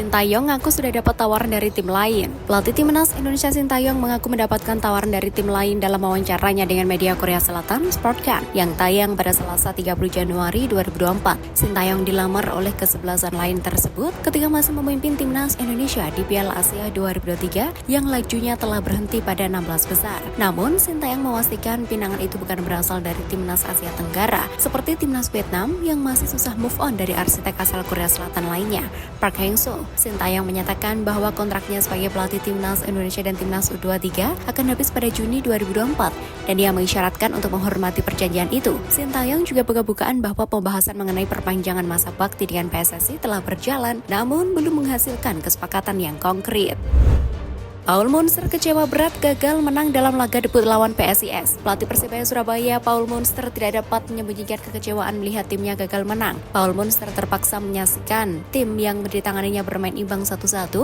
Sintayong ngaku sudah dapat tawaran dari tim lain. Pelatih timnas Indonesia Sintayong mengaku mendapatkan tawaran dari tim lain dalam wawancaranya dengan media Korea Selatan, Sportkan, yang tayang pada Selasa 30 Januari 2024. Sintayong dilamar oleh kesebelasan lain tersebut ketika masih memimpin timnas Indonesia di Piala Asia 2023 yang lajunya telah berhenti pada 16 besar. Namun, Sintayong memastikan pinangan itu bukan berasal dari timnas Asia Tenggara, seperti timnas Vietnam yang masih susah move on dari arsitek asal Korea Selatan lainnya, Park Hang-seo. Sintayong menyatakan bahwa kontraknya sebagai pelatih timnas Indonesia dan timnas U23 akan habis pada Juni 2024 dan dia mengisyaratkan untuk menghormati perjanjian itu. Sintayong juga buka-bukaan bahwa pembahasan mengenai perpanjangan masa bakti dengan PSSI telah berjalan namun belum menghasilkan kesepakatan yang konkret. Paul Monster kecewa berat gagal menang dalam laga debut lawan PSIS. Pelatih Persebaya Surabaya, Paul Monster, tidak dapat menyembunyikan kekecewaan melihat timnya gagal menang. Paul Monster terpaksa menyaksikan tim yang ditanganinya bermain imbang 1-1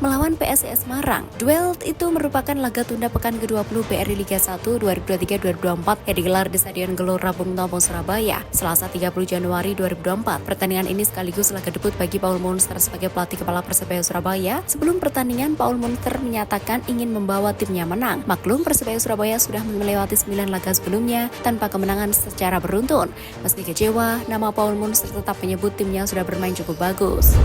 melawan PSIS Semarang. Duel itu merupakan laga tunda pekan ke-20 BRI Liga 1 2023-2024 yang digelar di Stadion Gelora Bung Tomo, Surabaya, Selasa 30 Januari 2024. Pertandingan ini sekaligus laga debut bagi Paul Monster sebagai pelatih kepala Persebaya Surabaya. Sebelum pertandingan, Paul Monster menyatakan ingin membawa timnya menang. Maklum, Persebaya Surabaya sudah melewati 9 laga sebelumnya tanpa kemenangan secara beruntun. Meski kecewa, nama Paul Monster tetap menyebut timnya sudah bermain cukup bagus.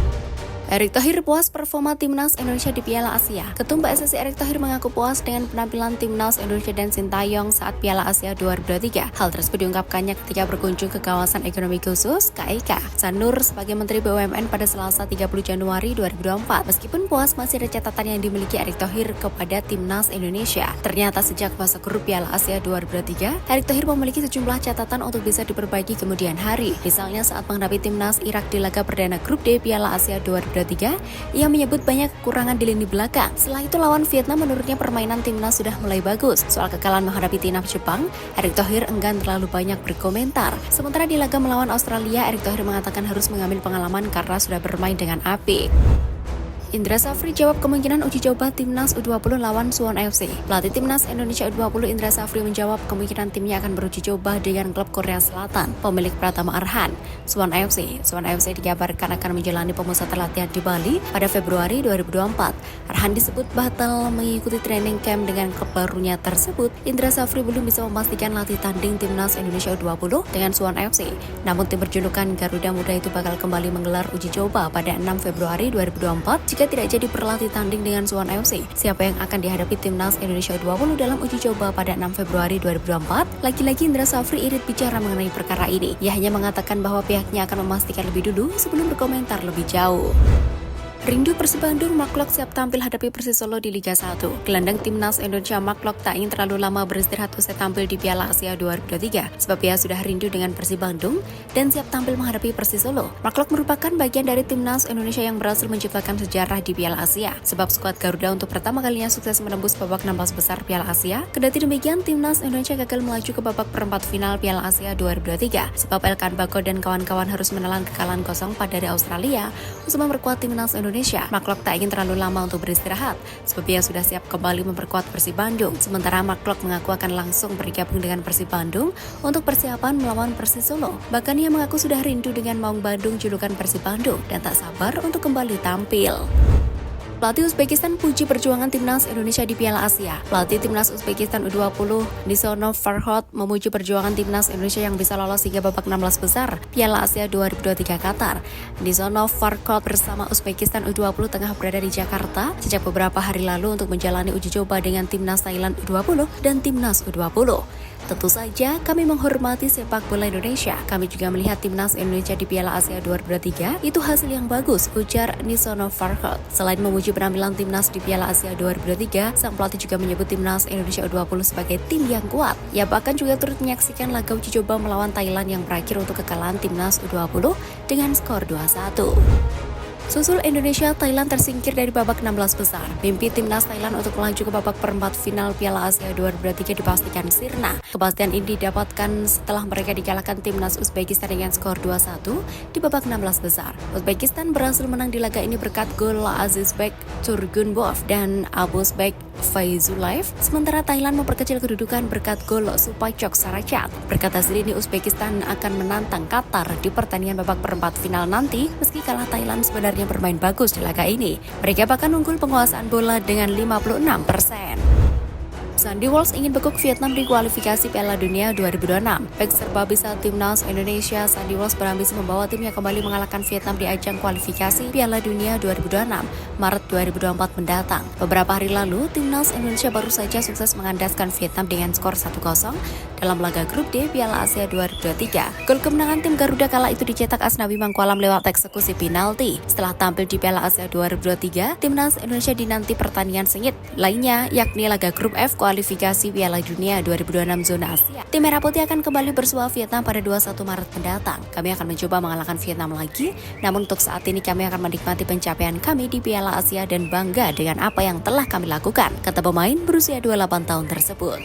Erick Thohir puas performa timnas Indonesia di Piala Asia. Ketum PSSI Erick Thohir mengaku puas dengan penampilan timnas Indonesia dan Sintayong saat Piala Asia 2023. Hal tersebut diungkapkannya ketika berkunjung ke kawasan ekonomi khusus (KEK) Sanur sebagai Menteri BUMN pada Selasa 30 Januari 2024. Meskipun puas, masih ada catatan yang dimiliki Erick Thohir kepada timnas Indonesia. Ternyata sejak fase grup Piala Asia 2023, Erick Thohir memiliki sejumlah catatan untuk bisa diperbaiki kemudian hari. Misalnya saat menghadapi timnas Irak di laga perdana grup D Piala Asia 2023, ia menyebut banyak kekurangan di lini belakang. Setelah itu lawan Vietnam, menurutnya permainan timnas sudah mulai bagus. Soal kekalahan menghadapi timnas Jepang, Erick Thohir enggan terlalu banyak berkomentar. Sementara di laga melawan Australia, Erick Thohir mengatakan harus mengambil pengalaman karena sudah bermain dengan apik. Indra Safri jawab kemungkinan uji coba timnas U20 lawan Suwon FC. Pelatih timnas Indonesia U20 Indra Safri menjawab kemungkinan timnya akan beruji coba dengan klub Korea Selatan, pemilik Pratama Arhan, Suwon FC. Suwon FC dikabarkan akan menjalani pemusatan latihan di Bali pada Februari 2024. Arhan disebut batal mengikuti training camp dengan klub barunya tersebut. Indra Safri belum bisa memastikan latih tanding timnas Indonesia U20 dengan Suwon FC. Namun tim berjulukan Garuda Muda itu bakal kembali menggelar uji coba pada 6 Februari 2024 jika tidak jadi berlatih tanding dengan Suwon FC. Siapa yang akan dihadapi timnas Indonesia U20 dalam uji coba pada 6 Februari 2024? Lagi-lagi Indra Safri irit bicara mengenai perkara ini. Ia hanya mengatakan bahwa pihaknya akan memastikan lebih dulu sebelum berkomentar lebih jauh. Rindu Persib Bandung, Mark Klok siap tampil hadapi Persis Solo di Liga 1. Gelandang timnas Indonesia Mark Klok tak ingin terlalu lama beristirahat usai tampil di Piala Asia 2023, sebab ia sudah rindu dengan Persib Bandung dan siap tampil menghadapi Persis Solo. Mark Klok merupakan bagian dari timnas Indonesia yang berhasil menciptakan sejarah di Piala Asia, sebab skuad Garuda untuk pertama kalinya sukses menembus babak 16 besar Piala Asia. Kendati demikian, timnas Indonesia gagal melaju ke babak perempat final Piala Asia 2023, sebab Elkan Bagot dan kawan-kawan harus menelan kekalahan 0-4 dari Australia untuk memperkuat timnas Indonesia. Mark Klok tak ingin terlalu lama untuk beristirahat, sebab ia sudah siap kembali memperkuat Persib Bandung. Sementara Mark Klok mengaku akan langsung bergabung dengan Persib Bandung untuk persiapan melawan Persis Solo. Bahkan ia mengaku sudah rindu dengan Maung Bandung julukan Persib Bandung dan tak sabar untuk kembali tampil. Pelatih Uzbekistan puji perjuangan timnas Indonesia di Piala Asia. Pelatih timnas Uzbekistan U20 Nisonov Farhod memuji perjuangan timnas Indonesia yang bisa lolos hingga babak 16 besar Piala Asia 2023 Qatar. Nisonov Farhod bersama Uzbekistan U20 tengah berada di Jakarta sejak beberapa hari lalu untuk menjalani uji coba dengan timnas Thailand U20 dan timnas U20. Tentu saja kami menghormati sepak bola Indonesia. Kami juga melihat timnas Indonesia di Piala Asia 2023 itu hasil yang bagus, ujar Nisonov Farhod. Selain memuji penampilan timnas di Piala Asia 2023, sang pelatih juga menyebut timnas Indonesia U20 sebagai tim yang kuat. Ia bahkan juga turut menyaksikan laga uji coba melawan Thailand yang berakhir untuk kekalahan timnas U20 dengan skor 2-1. Susul Indonesia, Thailand tersingkir dari babak 16 besar. Mimpi timnas Thailand untuk melaju ke babak perempat final Piala Asia 2023 dipastikan sirna. Kepastian ini didapatkan setelah mereka dikalahkan timnas Uzbekistan dengan skor 2-1 di babak 16 besar. Uzbekistan berhasil menang di laga ini berkat gol Azizbek Turgunbov dan Abuzbek Faizullaev, sementara Thailand memperkecil kedudukan berkat gol Supachok Sarachat. Berkat hasil ini, Uzbekistan akan menantang Qatar di pertandingan babak perempat final nanti. Meski kalah, Thailand sebenarnya bermain bagus di laga ini. Mereka bahkan unggul penguasaan bola dengan 56%. Sandy Walsh ingin bekuk Vietnam di kualifikasi Piala Dunia 2026. Bek serba bisa timnas Indonesia, Sandy Walsh berambisi membawa timnya kembali mengalahkan Vietnam di ajang kualifikasi Piala Dunia 2026 Maret 2024 mendatang. Beberapa hari lalu, timnas Indonesia baru saja sukses mengandaskan Vietnam dengan skor 1-0 dalam laga grup D Piala Asia 2023. Gol kemenangan tim Garuda kala itu dicetak Asnawi Mangkualam lewat eksekusi penalti. Setelah tampil di Piala Asia 2023, timnas Indonesia dinanti pertandingan sengit lainnya, yakni laga grup F kualifikasi Piala Dunia 2026 zona Asia. Tim Merah Putih akan kembali bersua Vietnam pada 21 Maret mendatang. Kami akan mencoba mengalahkan Vietnam lagi, namun untuk saat ini kami akan menikmati pencapaian kami di Piala Asia dan bangga dengan apa yang telah kami lakukan, kata pemain berusia 28 tahun tersebut.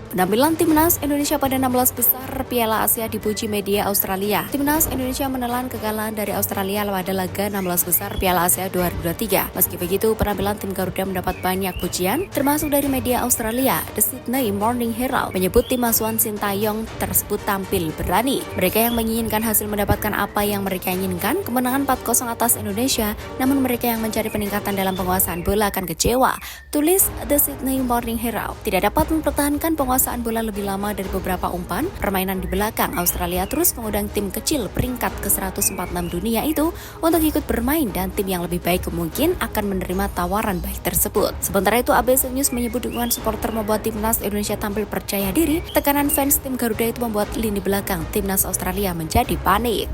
Penampilan timnas Indonesia pada 16 besar Piala Asia dipuji media Australia. Timnas Indonesia menelan kekalahan dari Australia pada laga 16 besar Piala Asia 2023. Meski begitu, penampilan tim Garuda mendapat banyak pujian, termasuk dari media Australia. The Sydney Morning Herald menyebut tim asuhan Sintayong tersebut tampil berani. Mereka yang menginginkan hasil mendapatkan apa yang mereka inginkan, kemenangan 4-0 atas Indonesia, namun mereka yang mencari peningkatan dalam penguasaan bola akan kecewa. Tulis The Sydney Morning Herald. Tidak dapat mempertahankan penguasaan bola lebih lama dari beberapa umpan permainan di belakang. Australia terus mengundang tim kecil peringkat ke-146 dunia itu untuk ikut bermain, dan tim yang lebih baik mungkin akan menerima tawaran baik tersebut. Sementara itu, ABC News menyebut dukungan supporter membuat timnas Indonesia tampil percaya diri. Tekanan fans tim Garuda itu membuat lini belakang timnas Australia menjadi panik.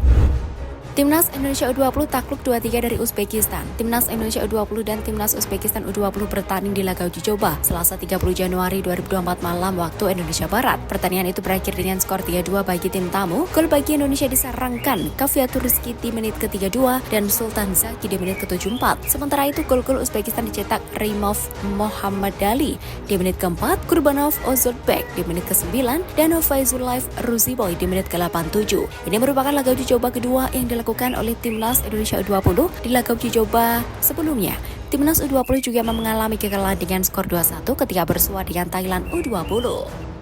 Timnas Indonesia U20 takluk 2-3 dari Uzbekistan. Timnas Indonesia U20 dan Timnas Uzbekistan U20 bertanding di laga uji coba Selasa 30 Januari 2024 malam waktu Indonesia Barat. Pertandingan itu berakhir dengan skor 3-2 bagi tim tamu. Gol bagi Indonesia disarangkan Kaviatur Rizky di menit ke-32 dan Sultan Zaki di menit ke-74. Sementara itu, gol-gol Uzbekistan dicetak Rimov Mohammad Dali di menit ke-4, Kurbanov Ozodbek di menit ke-9, dan Faizullaev Ruziboy di menit ke-87. Ini merupakan laga uji coba kedua yang dilakukan oleh Timnas Indonesia U20 di laga uji coba sebelumnya. Timnas U20 juga mengalami kekalahan dengan skor 2-1 ketika bersua dengan Thailand U20.